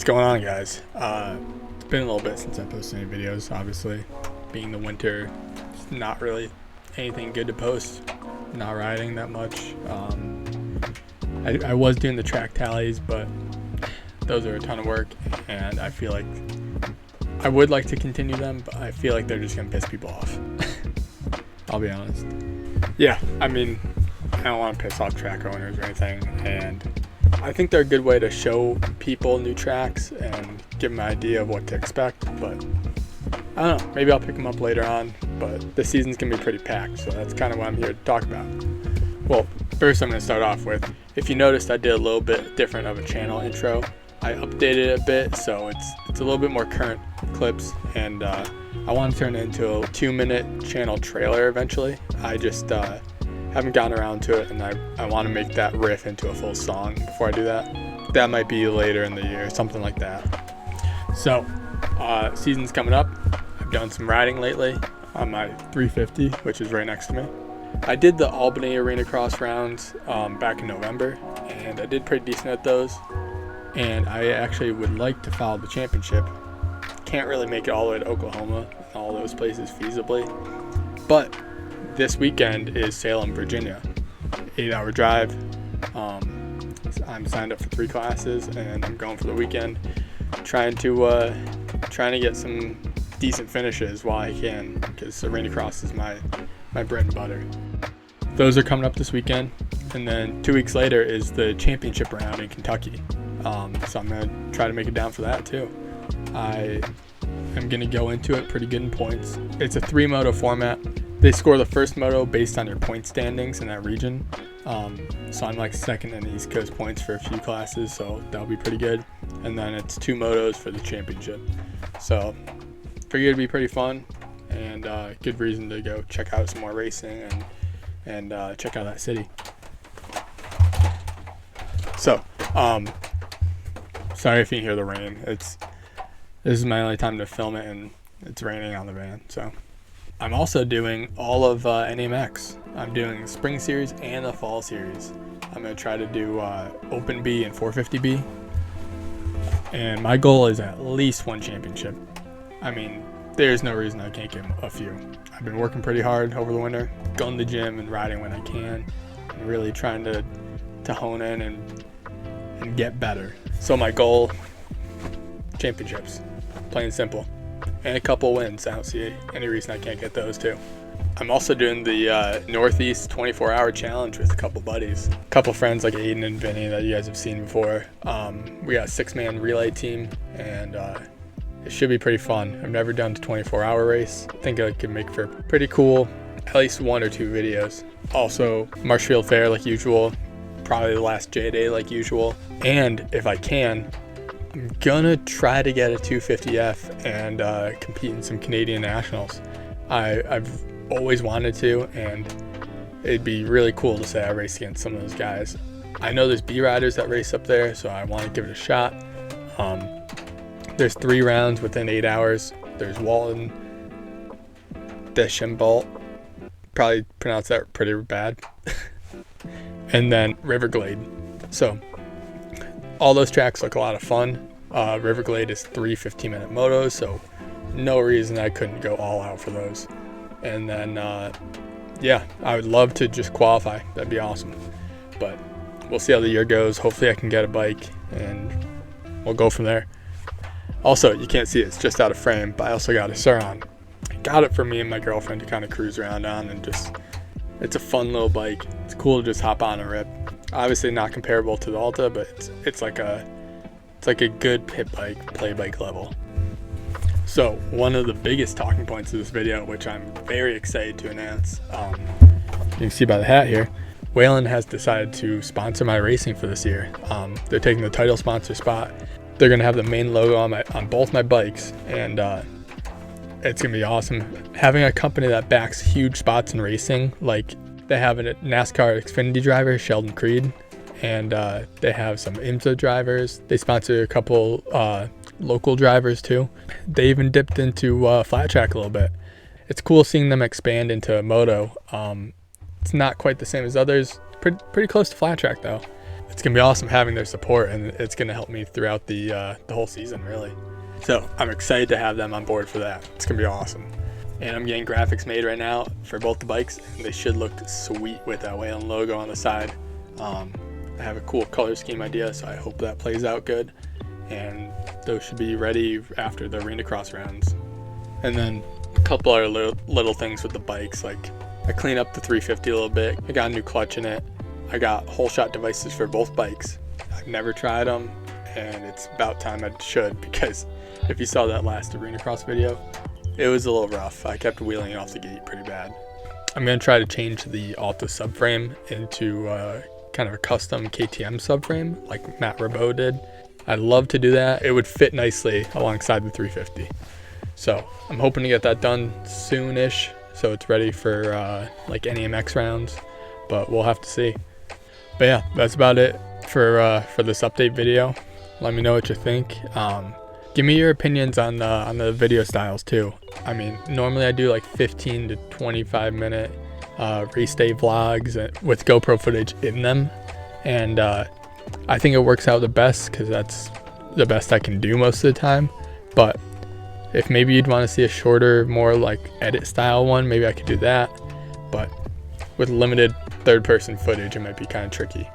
What's going on, guys? It's been a little bit since I posted any videos. Obviously, being the winter, it's not really anything good to post. Not riding that much. I was doing the track tallies, but those are a ton of work, and I feel like I would like to continue them, but I feel like they're just gonna piss people off. I'll be honest. Yeah, I mean, I don't want to piss off track owners or anything, and I think they're a good way to show people new tracks and give them an idea of what to expect, but I don't know, maybe I'll pick them up later on, but the season's gonna be pretty packed, so that's kind of what I'm here to talk about. Well, first I'm gonna start off with, if you noticed, I did a little bit different of a channel intro. I updated it a bit, so it's a little bit more current clips, and I want to turn it into a 2-minute channel trailer eventually. I just haven't gotten around to it, and I want to make that riff into a full song before I do that. That might be later in the year, something like that. So, season's coming up. I've done some riding lately on my 350, which is right next to me. I did the Albany Arenacross rounds back in November, and I did pretty decent at those. And I actually would like to follow the championship. Can't really make it all the way to Oklahoma and all those places feasibly. But this weekend is Salem, Virginia. 8-hour drive. I'm signed up for 3 classes, and I'm going for the weekend, trying to get some decent finishes while I can, because Arenacross is my bread and butter. Those are coming up this weekend, and then 2 weeks later is the championship round in Kentucky. So I'm going to try to make it down for that too. I am going to go into it pretty good in points. It's a 3-moto format. They score the first moto based on your point standings in that region. So I'm like second in the East Coast points for a few classes, so that'll be pretty good. And then it's 2 motos for the championship. So figured it'd be pretty fun, and good reason to go check out some more racing and check out that city. So, sorry if you hear the rain. This is my only time to film it, and it's raining on the van. So I'm also doing all of NMX. I'm doing the spring series and the fall series. I'm going to try to do Open B and 450B. And my goal is at least 1 championship. I mean, there's no reason I can't get a few. I've been working pretty hard over the winter, going to the gym and riding when I can, and really trying to hone in and get better. So my goal, championships, plain and simple, and a couple wins. I don't see any reason I can't get those too. I'm also doing the Northeast 24-hour challenge with a couple buddies, a couple friends like Aiden and Vinny that you guys have seen before. We got a 6-man relay team, and it should be pretty fun. I've never done a 24-hour race. I think I could make for pretty cool, at least 1 or 2 videos. Also, Marshfield Fair like usual, probably the last J day like usual. And if I can, I'm gonna try to get a 250F and compete in some Canadian Nationals. I've always wanted to, and it'd be really cool to say I race against some of those guys. I know there's B riders that race up there, so I want to give it a shot. There's 3 rounds within 8 hours. There's Whelen, Deschambault, probably pronounced that pretty bad, and then Riverglade. So all those tracks look a lot of fun. Riverglade is 3 15-minute motos, so no reason I couldn't go all out for those. And then, yeah, I would love to just qualify. That'd be awesome. But we'll see how the year goes. Hopefully I can get a bike, and we'll go from there. Also, you can't see it, it's just out of frame, but I also got a Sur-On. I got it for me and my girlfriend to kind of cruise around on, and just, it's a fun little bike. It's cool to just hop on and rip. Obviously not comparable to the Alta, but it's like a good pit bike, play bike level. So one of the biggest talking points of this video, which I'm very excited to announce, you can see by the hat here, Whelen has decided to sponsor my racing for this year. They're taking the title sponsor spot. They're gonna have the main logo on both my bikes, and it's gonna be awesome. Having a company that backs huge spots in racing, like they have a NASCAR Xfinity driver, Sheldon Creed, and they have some IMSA drivers. They sponsor a couple local drivers too. They even dipped into flat track a little bit. It's cool seeing them expand into moto. It's not quite the same as others. Pretty close to flat track though. it's gonna be awesome having their support, and it's gonna help me throughout the whole season, really. So I'm excited to have them on board for that. It's gonna be awesome. And I'm getting graphics made right now for both the bikes, and they should look sweet with that Whelen logo on the side. I have a cool color scheme idea, so I hope that plays out good. And those should be ready after the Arenacross rounds. And then a couple other little things with the bikes, like I cleaned up the 350 a little bit. I got a new clutch in it. I got whole shot devices for both bikes. I've never tried them, and it's about time I should, because if you saw that last Arenacross video, it was a little rough. I kept wheeling off the gate pretty bad. I'm gonna try to change the Alta subframe into kind of a custom KTM subframe like Matt Rabot did. I'd love to do that. It would fit nicely alongside the 350. So I'm hoping to get that done soonish, so it's ready for like AMX rounds, but we'll have to see. But yeah, that's about it for this update video. Let me know what you think. Give me your opinions on the video styles too. I mean, normally I do like 15 to 25 minute race day vlogs with GoPro footage in them, and I think it works out the best because that's the best I can do most of the time. But if maybe you'd want to see a shorter, more like edit style one, maybe I could do that. But with limited third person footage, it might be kind of tricky.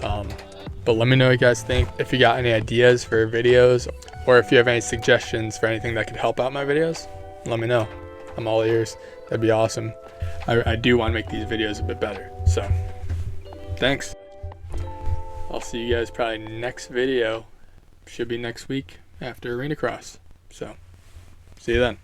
But let me know what you guys think. If you got any ideas for videos, or if you have any suggestions for anything that could help out my videos, let me know. I'm all ears. That'd be awesome. I do want to make these videos a bit better. So thanks. I'll see you guys probably next video. Should be next week after Arenacross. So see you then.